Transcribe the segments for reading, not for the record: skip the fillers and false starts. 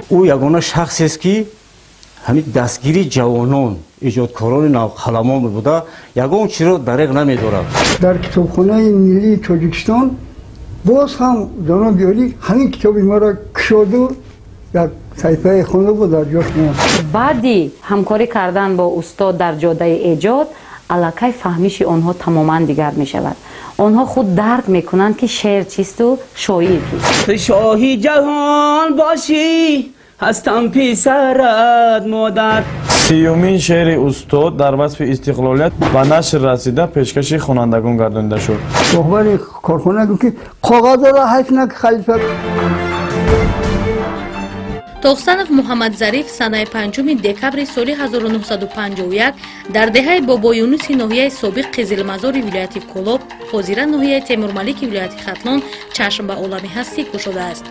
او یگانه شخصی است که همین دستگیری جوانان ایجادکاران نوخلمان بوده یگان چیز دریغ نمی‌دارد. در کتابخانه ملی تاجیکستان باز هم جناب یاری همین کتابی ما را کشاده یک صحیفه خونده بود در جاش میاد. بعدی همکاری کردن با استاد در جاده ایجاد الکی فهمیش آنها تماما دیگر می شود. آنها خود درک میکنند که شعر چیست و شاعر کیست. شاهی جهان باشی هستم پسرت مادر. سیومین شعر استاد در وصف استقلالیت و نشر رسیده پیشکش خوانندگان گردانیده شد. رهبر کارخانه گفت که کاغذ را حیف نک خلیفه. тоғсанов муҳаммадзариф санаи 5 декабри соли 1951 дар деҳаи бобоюнуси ноҳияи собиқ қизилмазори вилояти Колоб, ҳозира ноҳияи Темурмалики вилояти Хатлон чашм ба олами ҳастӣ кушодааст.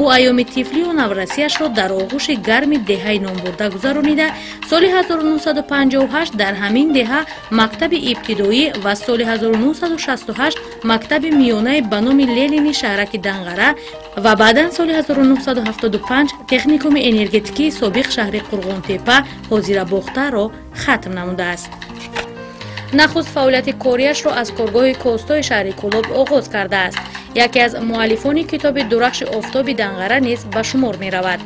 ӯ айёми тифлию наврасиашро дар оғӯши гарми деҳаи номбурда гузаронида, соли 1958 дар ҳамин деҳа мактаби ибтидоӣ ва соли 1968 мактаби миёнаи ба номи Ленини шаҳраки Данғара ва баъдан соли 1975 техникуми энергетикии собиқ шаҳри Қурғонтепа ҳозира Бохтаро хатм намудааст. нахуст фаъолияти кориашро аз коргоҳи кӯстои шаҳри Колоб оғоз кардааст. яке аз муаллифони китоби Дурахши офтоби Данғара низ ба шумор меравад.